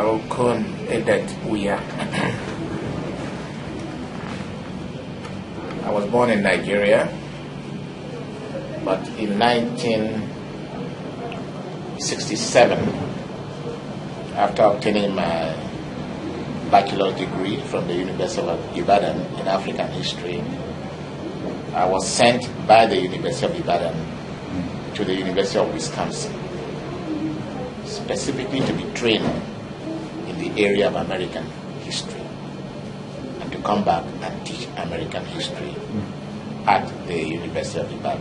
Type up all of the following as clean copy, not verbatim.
Okon Edet Uya. I was born in Nigeria, but in 1967, after obtaining my bachelor's degree from the Univ of Ibadan in African history, I was sent by the Univ of Ibadan to the Univ of Wisconsin, specifically to be trained in the area of American history and to come back and teach American history at the University of Ibadan.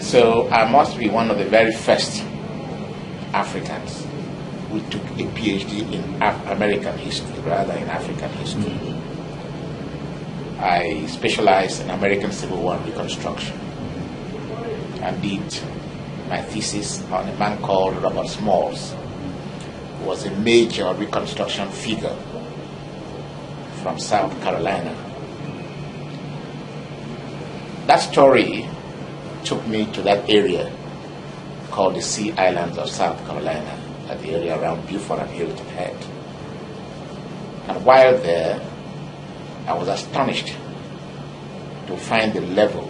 So I must be one of the very first Africans who took a PhD in American history rather than African history. I specialized in American Civil War and Reconstruction and did my thesis on a man called Robert Smalls, who was a major Reconstruction figure from South Carolina. That story took me to that area called the Sea Islands of South Carolina, at the area around Beauford and Hilton Head. And while there, I was astonished to find the level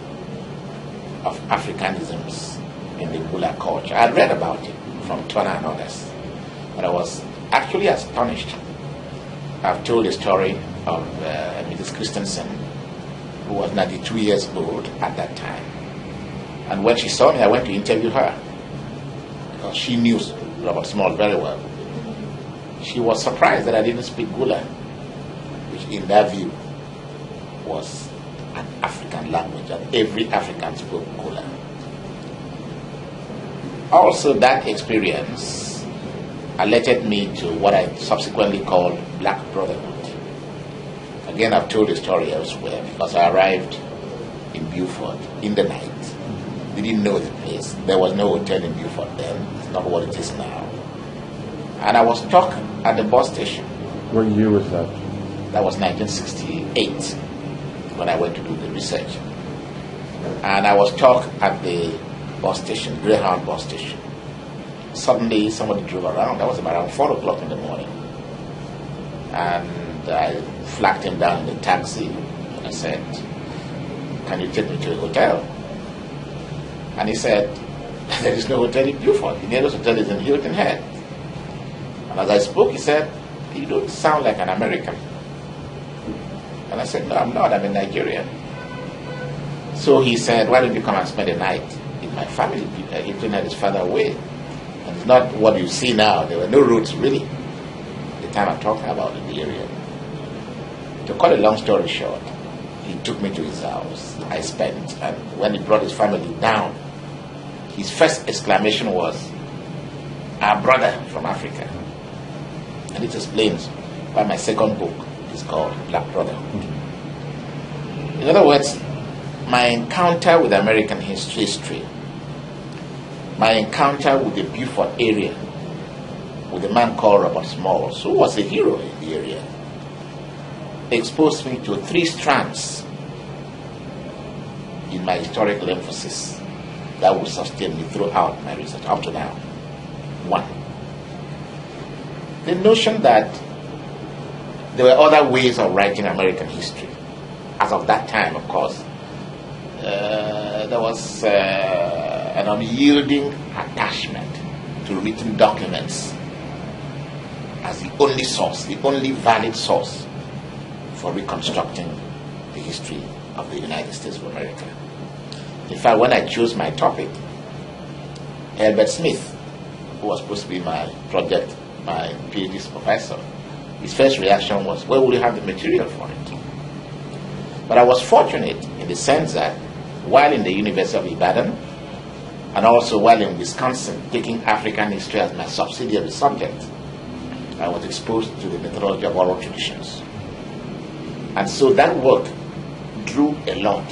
of Africanisms in the Gula culture. I had read about it from Turner and others, but I was actually astonished. I've told the story of Mrs. Christensen, who was 92 years old at that time. And when she saw me, I went to interview her, because she knew Robert Small very well. She was surprised that I didn't speak Gula, which in their view was an African language, and every African spoke Gula. Also, that experience alerted me to what I subsequently called Black Brotherhood. Again, I've told the story elsewhere, because I arrived in Beauford in the night. Didn't know the place. There was no hotel in Beauford then. It's not what it is now. And I was stuck at the bus station. What year was that? That was 1968 when I went to do the research. And I was stuck at the bus station, Greyhound bus station. Suddenly somebody drove around. That was around 4 o'clock in the morning. And I flagged him down in the taxi and I said, "Can you take me to a hotel?" And he said, "There is no hotel in Beaufort. The nearest hotel is in Hilton Head." And as I spoke, he said, "You don't sound like an American." And I said, "No, I'm not. I'm a Nigerian." So he said, "Why don't you come and spend the night in my family?" Hilton Head is further away. And it's not what you see now. There were no roads, really, the time I'm talking about in the area. To cut a long story short, he took me to his house. I spent, and when he brought his family down, his first exclamation was, "Our brother from Africa." And it explains why my second book is called Black Brotherhood. In other words, my encounter with American history, my encounter with the Beaufort area, with a man called Robert Smalls, who was a hero in the area, exposed me to 3 strands in my historical emphasis that will sustain me throughout my research up to now. 1, the notion that there were other ways of writing American history. As of that time, of course, there was an unyielding attachment to written documents as the only source, the only valid source for reconstructing the history of the United States of America. In fact, when I chose my topic, Herbert Smith, who was supposed to be my project, my PhD professor, his first reaction was, "Where will you have the material for it?" But I was fortunate in the sense that while in the University of Ibadan, and also while in Wisconsin, taking African history as my subsidiary subject, I was exposed to the methodology of oral traditions. And so that work drew a lot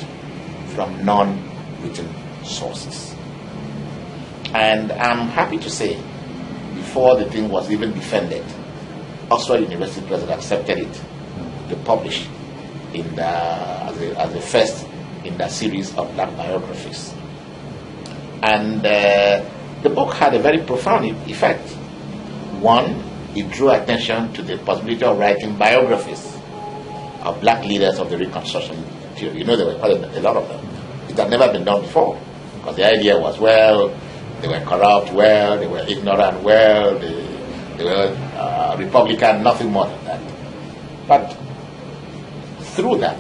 from non-written sources. And I'm happy to say, before the thing was even defended, Oxford University President accepted it to publish in as the first in that series of Black biographies. And the book had a very profound effect One, it drew attention to the possibility of writing biographies of black leaders of the Reconstruction period. You know, there were quite a lot of them. It had never been done before, because the idea was, well, they were corrupt, well, they were ignorant, well, they were Republican, nothing more than that. But through that,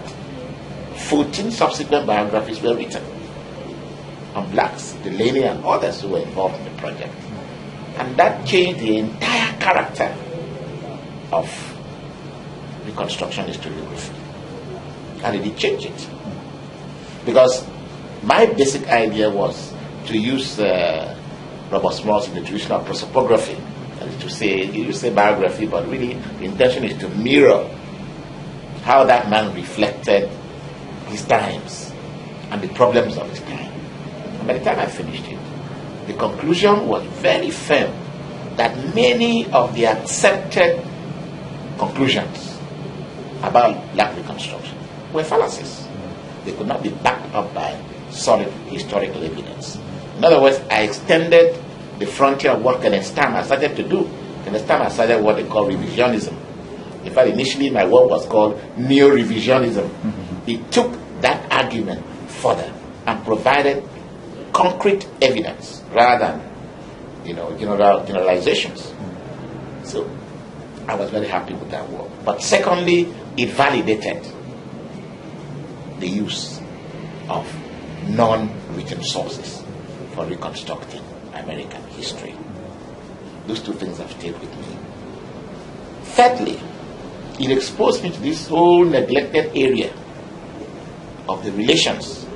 14 subsequent biographies were written on blacks, Delaney and others who were involved in the project. And that changed the entire character of Reconstruction historiography. How did it change it? Because my basic idea was to use Robert Small's in the traditional prosopography, that is to say, you say biography, but really the intention is to mirror how that man reflected his times and the problems of his time. And by the time I finished it, the conclusion was very firm that many of the accepted conclusions about black Reconstruction were fallacies. They could not be backed up by solid historical evidence. In other words, I extended the frontier of what Kenneth Stammer started to do. Kenneth Stammer started what they call revisionism. In fact, initially my work was called neo-revisionism. He took that argument further and provided concrete evidence rather than, generalizations. So I was very happy with that work. But secondly, it validated the use of non-written sources for reconstructing American history. Those two things have stayed with me. Thirdly, it exposed me to this whole neglected area of the relations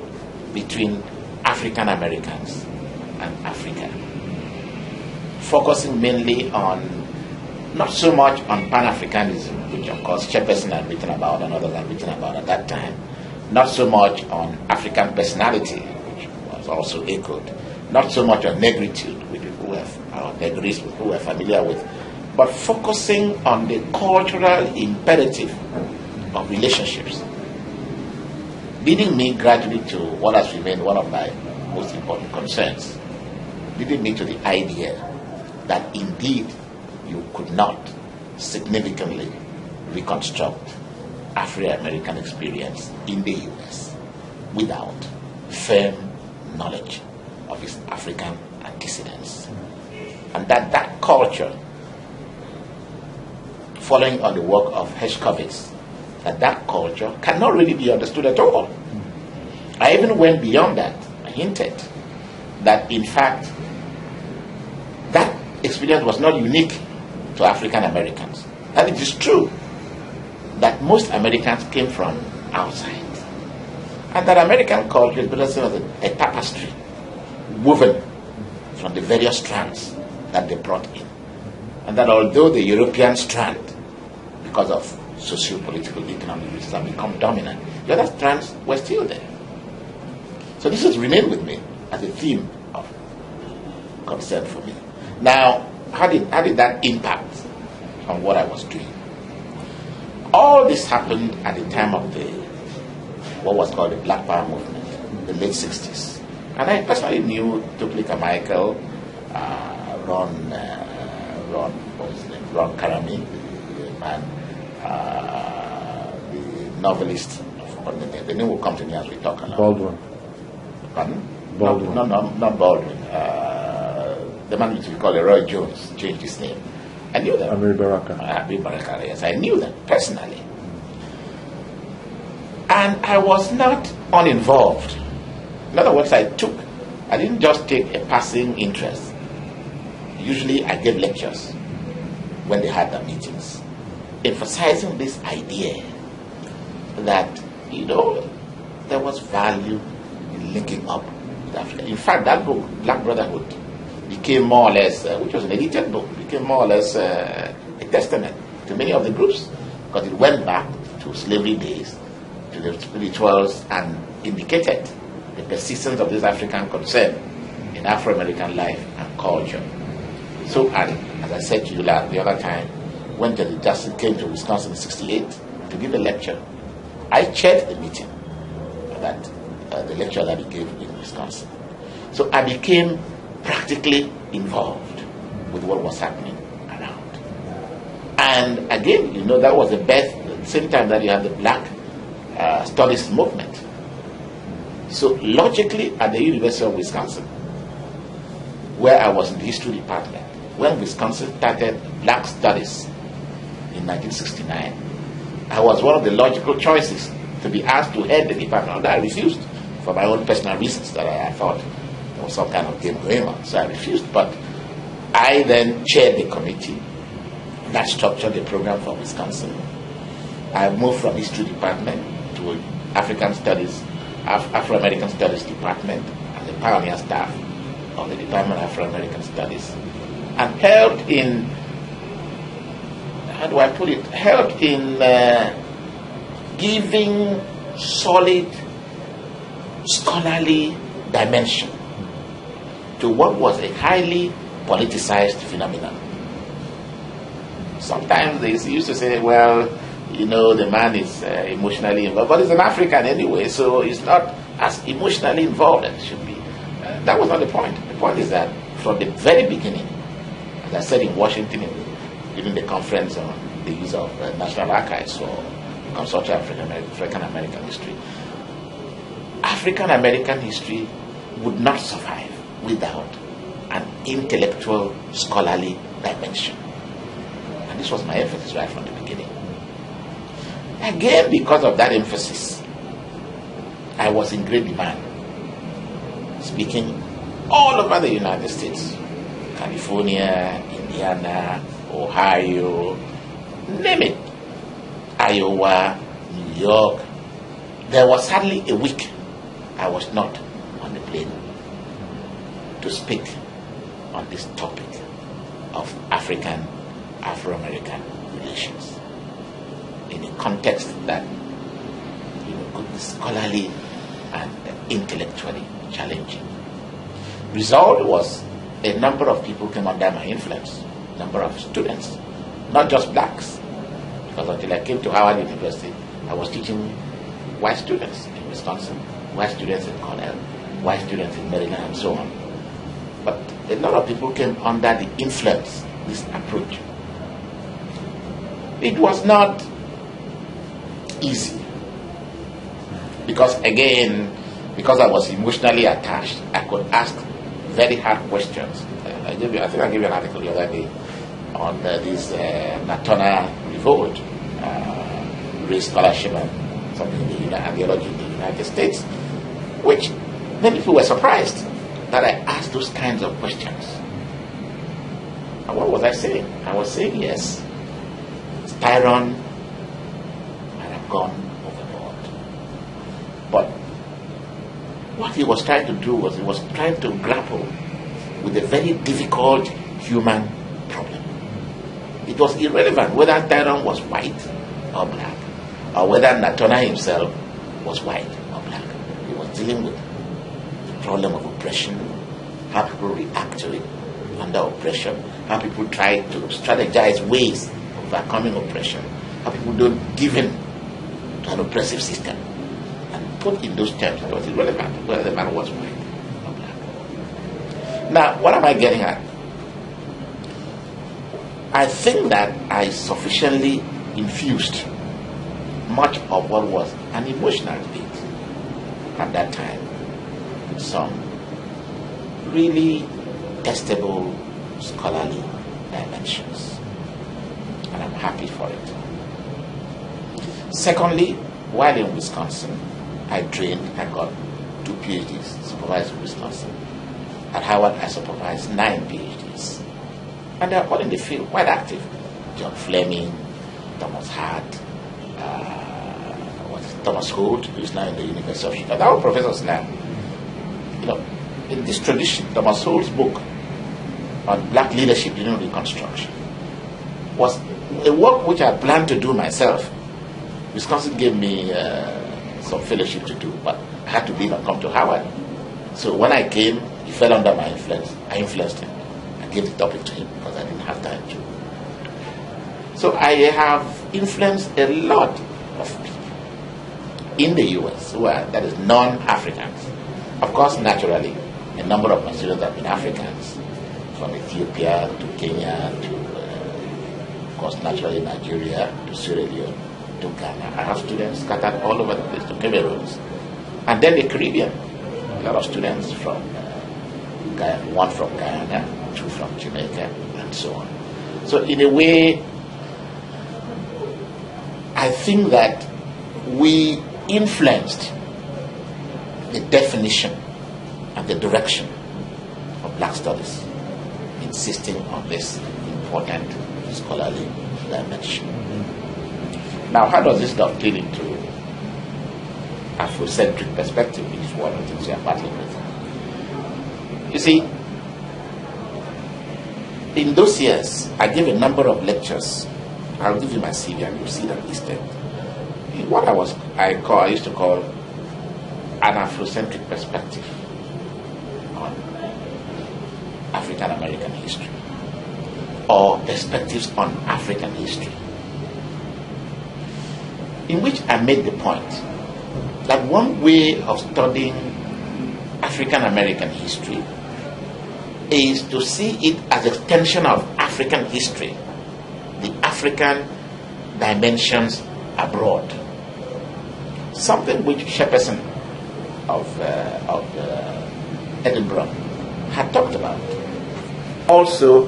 between African Americans and Africa, focusing mainly on, not so much on Pan-Africanism, which of course Jefferson had written about and others had written about at that time, not so much on African personality, which was also echoed, not so much on negritude, which people were, or negrists, people were familiar with, but focusing on the cultural imperative of relationships, leading me gradually to what has remained one of my most important concerns, leading me to the idea that indeed you could not significantly reconstruct Afro-American experience in the U.S. without firm knowledge of its African antecedents. And that culture, following on the work of Herskovits, that culture cannot really be understood at all. I even went beyond that. I hinted that, in fact, that experience was not unique to African Americans. That it is true that most Americans came from outside, and that American culture is better seen as a tapestry woven from the various strands that they brought in, and that although the European strand, because of socio-political economic reasons, have become dominant, the other strands were still there. So this has remained with me as a theme of concern for me. Now, how did that impact on what I was doing? All this happened at the time of what was called the Black Power movement, the late 60s. And I personally knew Tukli Carmichael, Ron Karami, the man, the novelist. The name will come to me as we talk along. Baldwin. Pardon? Baldwin. No, not Baldwin. The man which we call Roy Jones changed his name. I knew them. Amir Baraka. Amir Baraka, yes. I knew them personally. And I was not uninvolved. In other words, I didn't just take a passing interest. Usually I gave lectures when they had their meetings, emphasizing this idea that, there was value in linking up with Africa. In fact, that book, Black Brotherhood, became more or less, which was an edited book, became more or less a testament to many of the groups, because it went back to slavery days, to the spirituals, and indicated the persistence of this African concern in Afro-American life and culture. So, and as I said to you the other time, when Judge Jackson came to Wisconsin in '68 to give a lecture, I chaired the meeting, the lecture that he gave in Wisconsin. So I became practically involved with what was happening around. And again, that was the best, at the same time that you had the Black Studies movement. So logically, at the University of Wisconsin, where I was in the history department, when Wisconsin started Black Studies in 1969, I was one of the logical choices to be asked to head the department. I refused for my own personal reasons that I thought there was some kind of game going on. So I refused. But I then chaired the committee that structured the program for Wisconsin. I moved from history department to African Studies, Afro-American Studies department, and the pioneer staff of the Department of Afro-American Studies, and helped in, how do I put it, helped in giving solid scholarly dimension to what was a highly politicized phenomenon. Sometimes they used to say, well, the man is emotionally involved, but he's an African anyway, so he's not as emotionally involved as he should be. That was not the point. The point is that from the very beginning, as I said in Washington during the conference on the use of National Archives for Consortia African-American History, African-American history would not survive without an intellectual, scholarly dimension. And this was my emphasis right from the beginning. Again, because of that emphasis, I was in great demand, speaking all over the United States, California, Indiana, Ohio, name it, Iowa, New York. There was hardly a week I was not on the plane to speak on this topic of Afro-American relations in a context that could be scholarly and intellectually challenging. Result was a number of people came under my influence, a number of students, not just blacks, because until I came to Howard University, I was teaching white students in Wisconsin, white students in Cornell, white students in Maryland, and so on. But a lot of people came under the influence of this approach. It was not easy, because again, because I was emotionally attached, I could ask very hard questions. I think I gave you an article the other day on this Natona revolt, race scholarship and something in the ideology in the United States, which many people were surprised that I asked those kinds of questions. And what was I saying? I was saying, yes, Tyron might have gone overboard. But what he was trying to do was he was trying to grapple with a very difficult human problem. It was irrelevant whether Tyron was white or black, or whether Natona himself was white or black. He was dealing with the problem of oppression, how people react to it under oppression, how people try to strategize ways of overcoming oppression, how people don't give in to an oppressive system. And put in those terms, it was irrelevant whether the man was white or black. Now, what am I getting at? I think that I sufficiently infused much of what was an emotional debate at that time with some really testable scholarly dimensions, and I'm happy for it. Secondly, while in Wisconsin, I got 2 PhDs supervised in Wisconsin. At Howard, I supervised 9 PhDs. And they're all in the field, quite active. John Fleming, Thomas Hart, Thomas Holt, who's now in the University of Chicago. They're all professors now. In this tradition, Thomas Holt's book on black leadership during Reconstruction was a work which I planned to do myself. Wisconsin gave me some fellowship to do, but I had to leave and come to Howard. So when I came, he fell under my influence. I influenced him. I gave the topic to him because I didn't have time to. So I have influenced a lot of people in the U.S. that is non-Africans. Of course, naturally, a number of my students have been Africans, from Ethiopia to Kenya to of course, naturally Nigeria, to Sierra Leone, to Ghana. I have students scattered all over the place, to Cameroon. And then the Caribbean. A lot of students from Guyana, one from Guyana, two from Jamaica, and so on. So in a way, I think that we influenced the definition and the direction of Black Studies, insisting on this important scholarly dimension. Now, how does this dovetail into Afrocentric perspective, which is one of the things we are battling with? You see, in those years, I gave a number of lectures. I'll give you my CV and you'll see them listed. What I used to call an Afrocentric perspective on African American history, or perspectives on African history, in which I made the point that one way of studying African American history is to see it as an extension of African history, the African dimensions abroad. Something which Shepperson of Edinburgh had talked about, also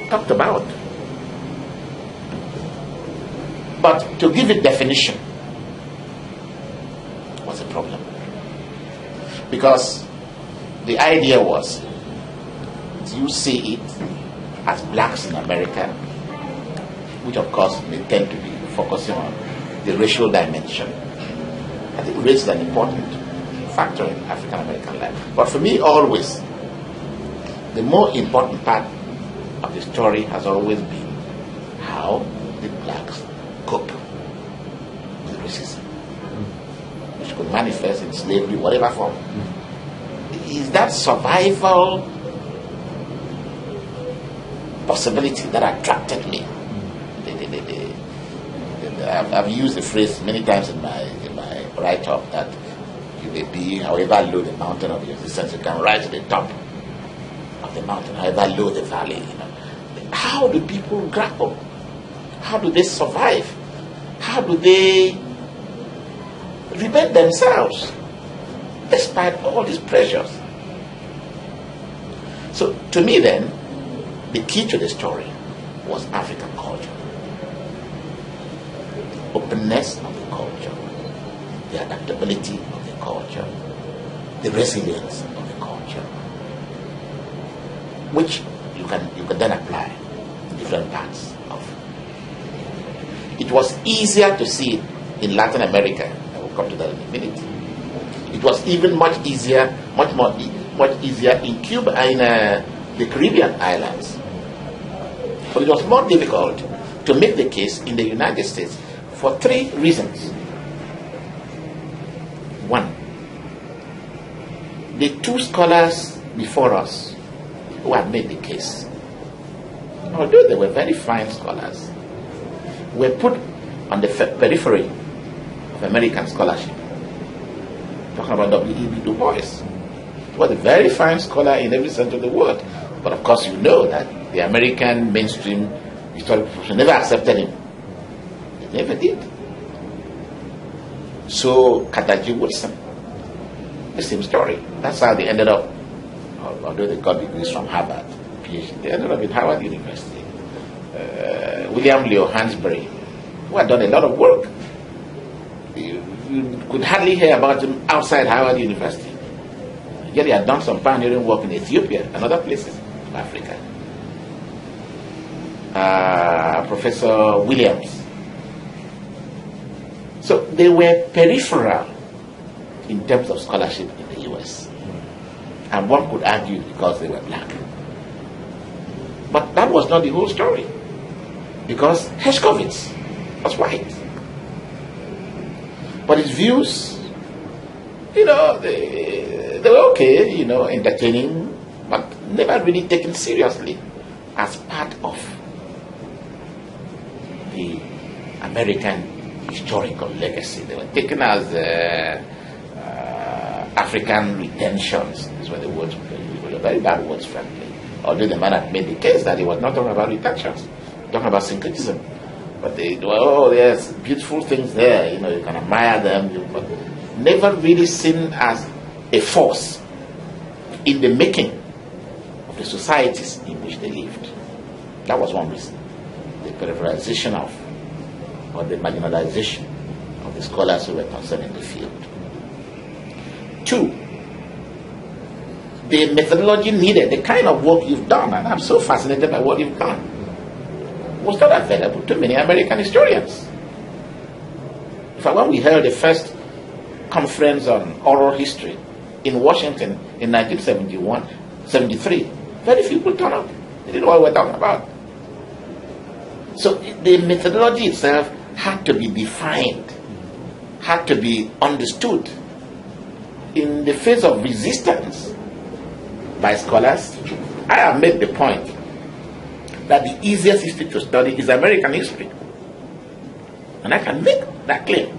talked about. But to give it definition was a problem. Because the idea was, you see it as blacks in America, which of course they tend to be focusing on the racial dimension. I think race is an important factor in African American life. But for me, always, the more important part of the story has always been how did blacks cope with racism, which could manifest in slavery, whatever form. Is that survival possibility that attracted me? I've used the phrase many times in my write-up that you may be, however low the mountain of your existence, you can rise to the top of the mountain, however low the valley. How do people grapple? How do they survive? How do they remain themselves despite all these pressures? So to me then, the key to the story was African culture. Openness of the culture, the adaptability of the culture, the resilience of the culture, which you can then apply in different parts of. It was easier to see it in Latin America. I will come to that in a minute. It was even much easier in Cuba and in the Caribbean islands. But it was more difficult to make the case in the United States for three reasons. One, the two scholars before us who had made the case, although they were very fine scholars, were put on the periphery of American scholarship. Talking about W.E.B. DuBois. He was a very fine scholar in every sense of the word. But of course you know that the American mainstream historical profession never accepted him. They never did. So Carter G. Woodson, the same story. That's how they ended up, although they got degrees from Harvard, PhD, they ended up in Howard University. William Leo Hansberry, who had done a lot of work. You could hardly hear about him outside Howard University. Yet he had done some pioneering work in Ethiopia and other places of Africa. Professor Williams. So they were peripheral in terms of scholarship in the US. And one could argue because they were black. But that was not the whole story. Because Herskovits was white. But his views, they were okay, entertaining, but never really taken seriously as part of the American historical legacy. They were taken as African retentions. These were the words, they were very bad words, frankly. Although the man had made the case that he was not talking about retentions. talking about syncretism. But there's beautiful things there, you can admire them, but never really seen as a force in the making of the societies in which they lived. That was one reason. The peripheralization or the marginalization of the scholars who were concerned in the field. 2, the methodology needed, the kind of work you've done, and I'm so fascinated by what you've done, was not available to many American historians. In fact, when we held the first conference on oral history in Washington in 1973, very few people turned up. They didn't know what we were talking about. So the methodology itself had to be defined, had to be understood. In the face of resistance by scholars, I have made the point that the easiest history to study is American history. And I can make that claim.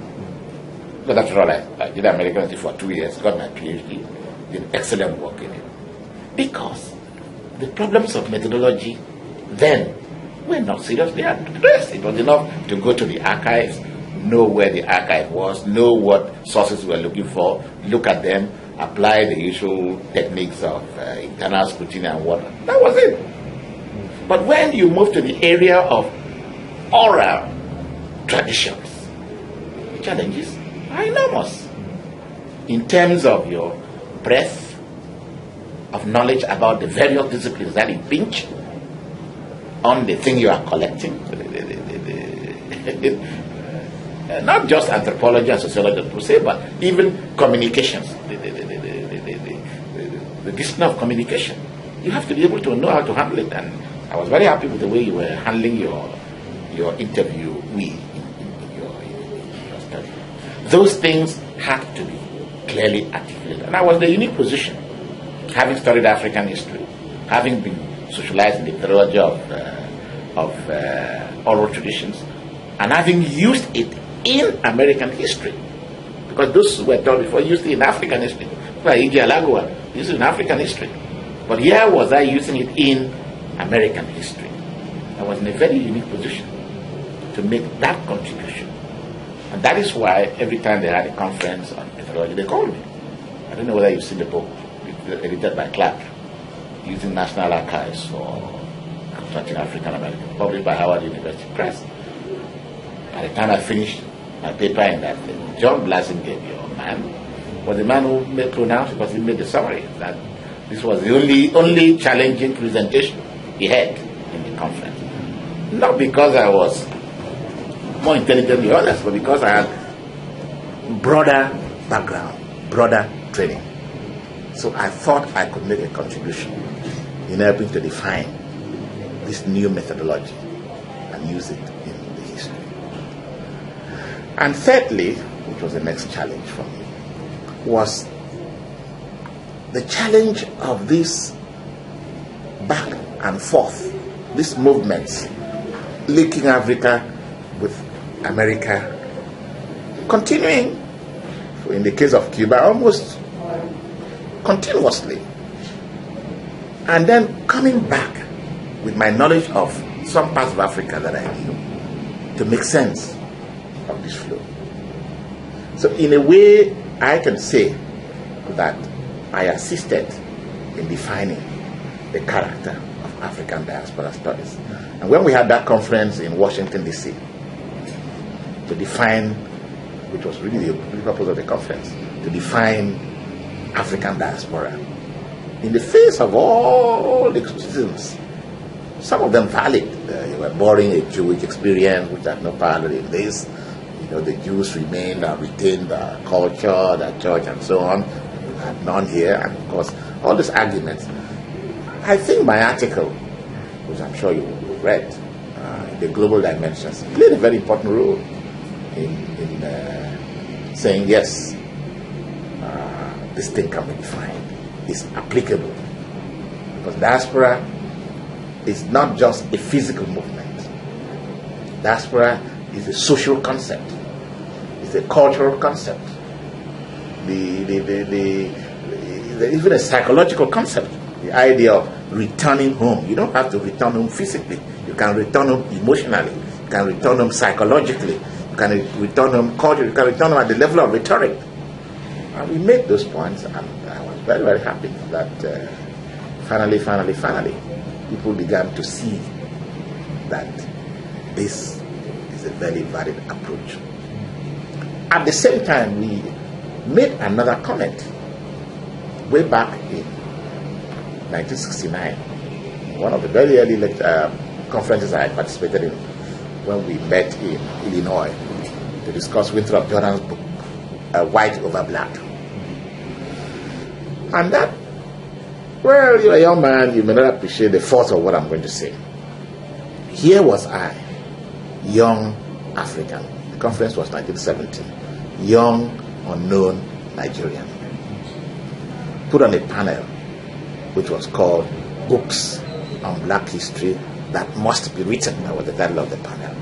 But after all, I did American history for 2 years, got my PhD, did excellent work in it. Because the problems of methodology then were not seriously addressed. It was enough to go to the archives, know where the archive was, know what sources we were looking for, look at them, apply the usual techniques of internal scrutiny and whatnot. That was it. But when you move to the area of oral traditions, the challenges are enormous in terms of your breadth of knowledge about the various disciplines that impinge on the thing you are collecting. Not just anthropology and sociology per se, but even communications, the discipline of communication. You have to be able to know how to handle it, and I was very happy with the way you were handling your interviewee in your study. Those things had to be clearly articulated, and I was in a unique position, having studied African history, having been socialized in the methodology of oral traditions, and having used it in American history, because those who were taught before used it in African history. Like E.J. Alagoa used it in African history, but here was I using it in American history. I was in a very unique position to make that contribution, and that is why every time they had a conference on methodology, they called me. I don't know whether you've seen the book edited by Clark, using National Archives for Constructing African American, published by Howard University Press. By the time I finished my paper in that thing, John Blassingame, your man, was the man who made pronounced, because he made the summary that this was the only challenging presentation he had in the conference. Not because I was more intelligently honest, but because I had broader background, broader training. So I thought I could make a contribution in helping to define this new methodology and use it in the history. And thirdly, which was the next challenge for me, was the challenge of this back and forth, these movements linking Africa with America, continuing, in the case of Cuba, almost continuously, and then coming back with my knowledge of some parts of Africa that I knew to make sense of this flow. So in a way, I can say that I assisted in defining the character of African diaspora studies. And when we had that conference in Washington, D.C., to define, which was really the purpose of the conference, to define African diaspora, in the face of all the criticisms, some of them valid. You were boring a Jewish experience which had no parallel in this. The Jews remained and retained their culture, their church, and so on. Had none here, and of course, all these arguments. I think my article, which I'm sure you read, The Global Dimensions, played a very important role in saying, yes, this thing can be defined. It's applicable. Because diaspora is not just a physical movement. Diaspora is a social concept. It's a cultural concept. Even a psychological concept. The idea of returning home. You don't have to return home physically. You can return home emotionally. You can return home psychologically. You can return home culturally. You can return home at the level of rhetoric. And we made those points, and I was very, very happy that finally, people began to see that this is a very valid approach. At the same time, we made another comment way back in 1969, one of the very early conferences I participated in, when we met in Illinois to discuss Winthrop Jordan's book, White Over Black. And that, well, you're a young man, you may not appreciate the force of what I'm going to say. Here was I, young African. The conference was 1970. Young, unknown Nigerian. Put on a panel which was called Books on Black History That Must Be Written. That was the title of the panel.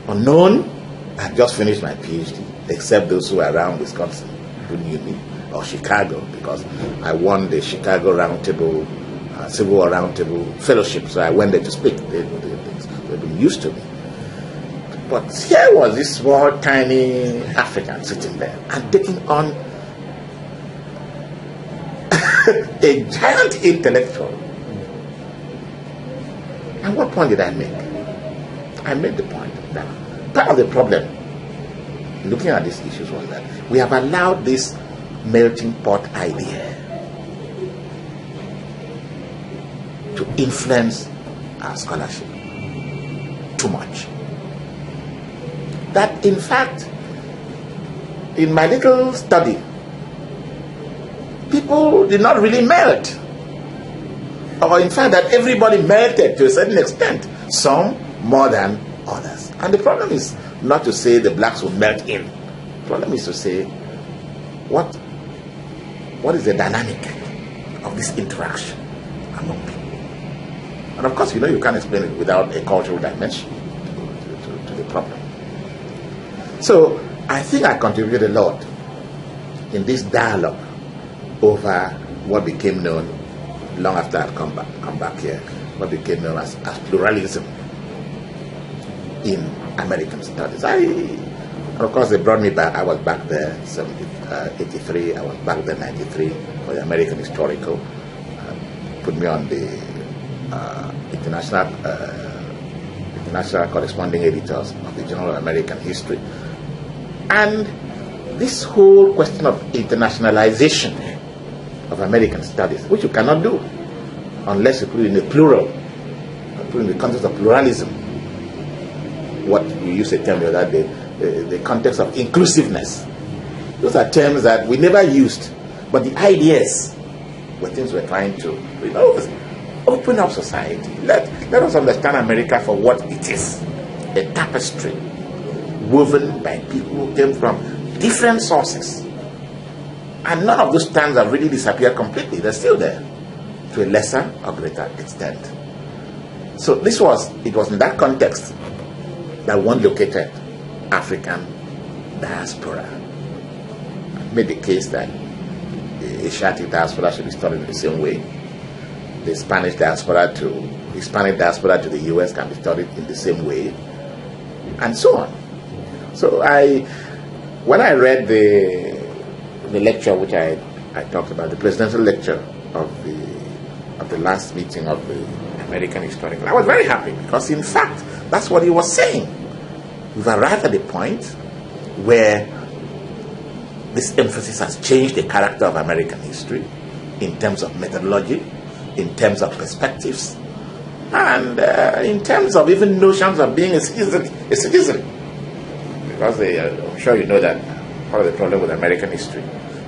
Unknown, I had just finished my PhD, except those who were around Wisconsin who knew me, or Chicago, because I won the Chicago Roundtable, Civil War Roundtable Fellowship, so I went there to speak. They've been used to me. But here was this small, tiny African sitting there and taking on a giant intellectual. And what point did I make? I made the point that part of the problem looking at these issues was that we have allowed this melting pot idea to influence our scholarship too much. That in fact, in my little study, people did not really melt. Or in fact, that everybody melted to a certain extent, some more than others. And the problem is not to say the blacks will melt in. The problem is to say, what is the dynamic of this interaction among people? And of course, you can't explain it without a cultural dimension to the problem. So, I think I contributed a lot in this dialogue over what became known, long after I'd come back here, what became known as pluralism in American studies. And of course, they brought me back. I was back there 83. I was back there 93 for the American Historical. Put me on the international corresponding editors of the Journal of American History. And this whole question of internationalization of American studies, which you cannot do unless you put it in a plural, put it in the context of pluralism. What you used to tell me that the context of inclusiveness. Those are terms that we never used, but the ideas were things we're trying to open up society. Let us understand America for what it is. A tapestry woven by people who came from different sources. And none of those terms have really disappeared completely. They're still there to a lesser or greater extent. So it was in that context that one located African diaspora. I made the case that the Asiatic diaspora should be studied in the same way. The Hispanic diaspora to the US can be studied in the same way, and so on. So when I read the lecture which I talked about, the presidential lecture of the last meeting of the American Historical, I was very happy because in fact that's what he was saying. We've arrived at a point where this emphasis has changed the character of American history in terms of methodology, in terms of perspectives, and in terms of even notions of being a citizen. Because I'm sure you know that part of the problem with American history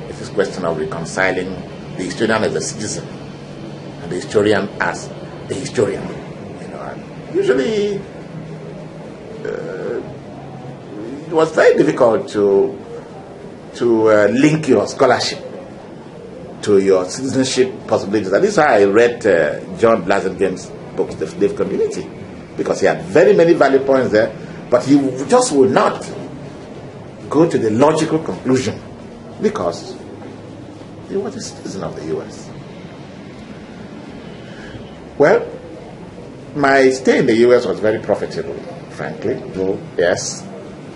is this question of reconciling the historian as a citizen and the historian as the historian. And usually it was very difficult to link your scholarship to your citizenship possibilities. And this is how I read John Blasengem's book, The Slave Community, because he had very many valid points there, but he just would not go to the logical conclusion because he was a citizen of the U.S. Well, My stay in the U.S. was very profitable, frankly. Well, yes,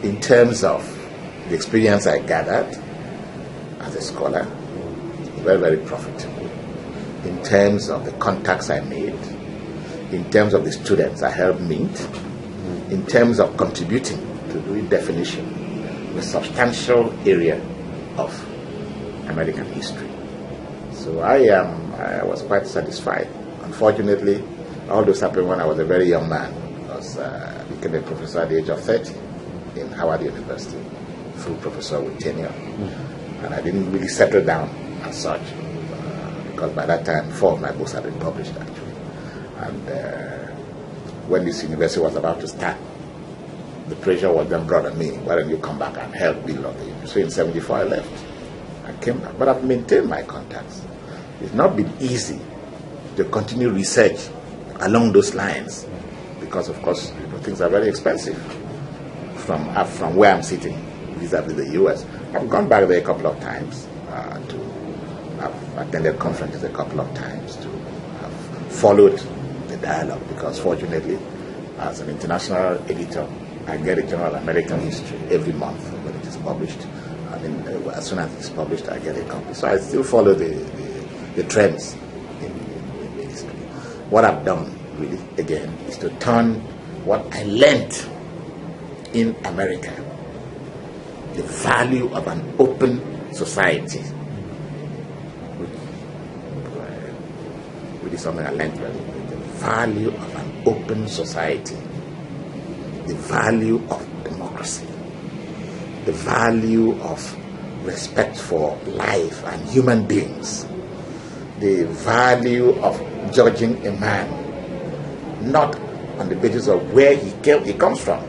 in terms of the experience I gathered as a scholar, very, very profitable. In terms of the contacts I made, in terms of the students I helped meet, in terms of contributing to the definition, a substantial area of American history. So I was quite satisfied. Unfortunately, all this happened when I was a very young man. I became a professor at the age of 30 in Howard University, full professor with tenure. And I didn't really settle down as such, because by that time 4 of my books had been published actually. And when this university was about to start, the pressure was then brought on me. Why don't you come back and help build up the university? So in 74 I left. I came back. But I've maintained my contacts. It's not been easy to continue research along those lines because, of course, things are very expensive from where I'm sitting vis-a-vis the U.S. I've gone back there a couple of times I've attended conferences a couple of times to have followed the dialogue because, fortunately, as an international editor, I get a General American History every month when it is published. I mean, as soon as it's published, I get a copy. So I still follow the trends in the history. What I've done, really, again, is to turn what I learned in America, the value of an open society, which is something I learned, the value of an open society, the value of democracy, the value of respect for life and human beings, the value of judging a man not on the basis of where he comes from,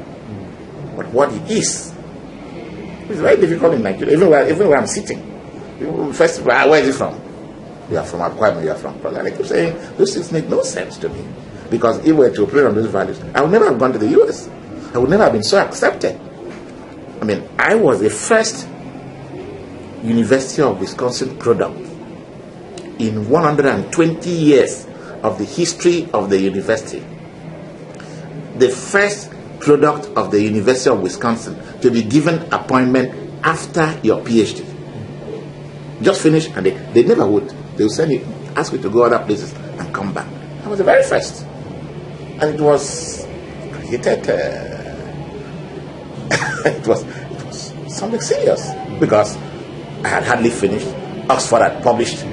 but what he is. It's very difficult in Nigeria, even where I'm sitting. First, where is he from? You are from Akwa, you are from Prague. I keep saying, those things make no sense to me. Because if we were to operate on those values, I would never have gone to the US. I would never have been so accepted. I mean, I was the first University of Wisconsin product in 120 years of the history of the university. The first product of the University of Wisconsin to be given appointment after your PhD. Just finish, and they never would. They would send you, ask you to go other places and come back. I was the very first. And it was created, it was something serious because I had hardly finished. Oxford had published,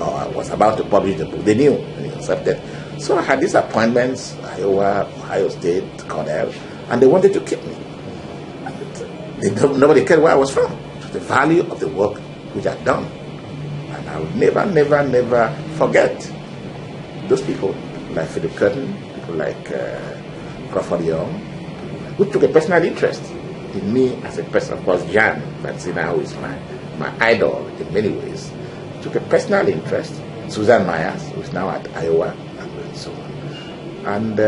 or I was about to publish the book. They knew, they accepted. So I had these appointments, Iowa, Ohio State, Cornell, and they wanted to keep me. Nobody cared where I was from. It was the value of the work which I'd done. And I would never forget those people like Philip Curtin, people like Crawford Young, who took a personal interest in me as a person. Of course, Jan Batsina, who is my idol in many ways, took a personal interest. Susan Myers, who is now at Iowa, and so on, and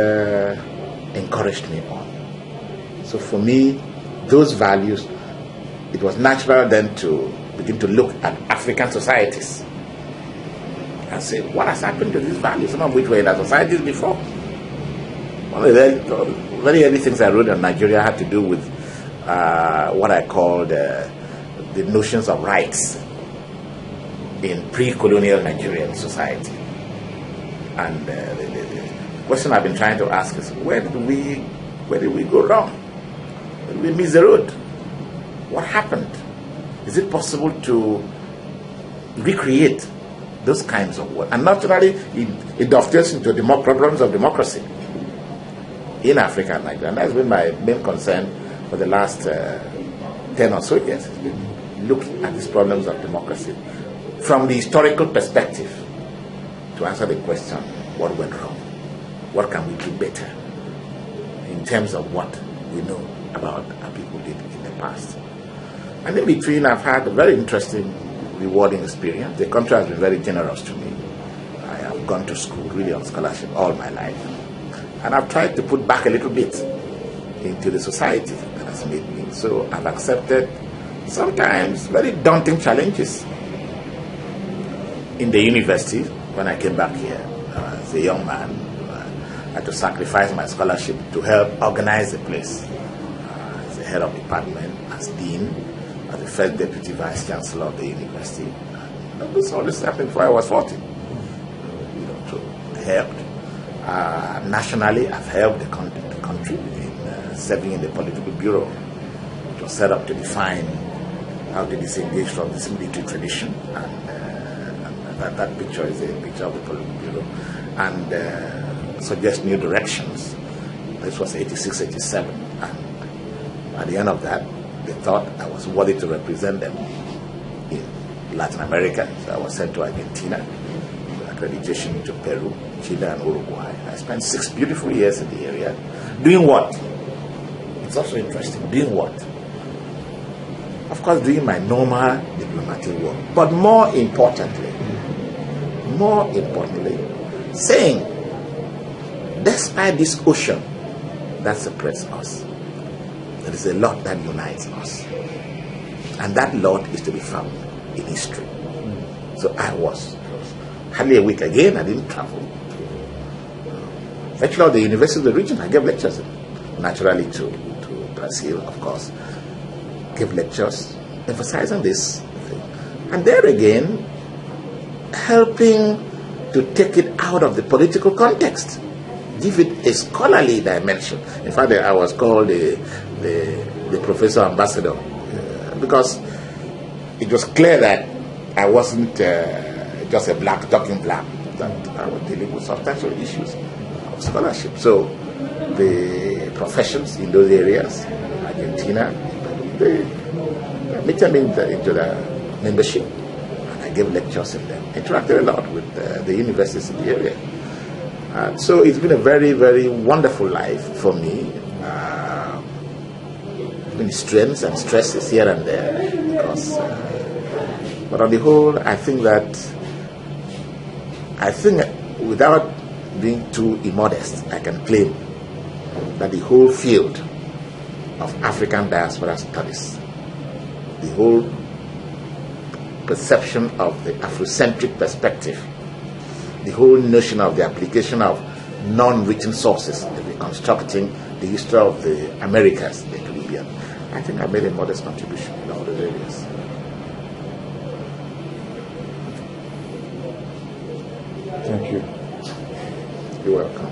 encouraged me on. So for me, those values, it was natural then to begin to look at African societies and say, what has happened to these values, some of which were in our societies before? One of the very early things I wrote on Nigeria had to do with what I called the notions of rights in pre-colonial Nigerian society. And the question I've been trying to ask is, where did we go wrong? Where did we miss the road? What happened? Is it possible to recreate those kinds of work? And naturally, it dovetails into the problems of democracy in Africa and Nigeria. And that's been my main concern for the last 10 or so years. It's been looking at these problems of democracy from the historical perspective to answer the question, what went wrong? What can we do better in terms of what we know about how people did in the past? And in between, I've had a very interesting, rewarding experience. The country has been very generous to me. I have gone to school really on scholarship all my life. And I've tried to put back a little bit into the society that has made me. So I've accepted sometimes very daunting challenges in the university when I came back here as a young man. had to sacrifice my scholarship to help organize the place. As the head of department, as dean, as the first deputy vice chancellor of the university. This all this happened before I was 40. Helped. Nationally, I've helped the country in serving in the political bureau. It was set up to define how to disengage from this military tradition. And that picture is a picture of the political bureau. And suggest new directions. This was 86, 87. And at the end of that, they thought I was worthy to represent them in Latin America. So I was sent to Argentina, accreditation to Peru, Chile, and Uruguay. I spent 6 beautiful years in the area. Doing what? It's also interesting. Doing what? Of course, doing my normal diplomatic work. But more importantly, saying, despite this ocean that separates us, there is a lot that unites us. And that lot is to be found in history. So I was hardly a week again, I didn't travel. Actually, at the University of the region, I gave lectures, naturally to Brazil, of course. Gave lectures emphasizing this thing. And there again, helping to take it out of the political context, give it a scholarly dimension. In fact, I was called the professor ambassador because it was clear that I wasn't just a black talking black, that I was dealing with substantial issues of scholarship. So the professions in those areas, Argentina, they admitted me into the membership, and I gave lectures in them. Interacted a lot with the universities in the area. So it's been a very, very wonderful life for me. Many strengths and stresses here and there, because, but on the whole, I think without being too immodest, I can claim that the whole field of African diaspora studies, the whole perception of the Afrocentric perspective, the whole notion of the application of non-written sources, reconstructing the history of the Americas, the Caribbean, I think I made a modest contribution in all those areas. Thank you. You're welcome.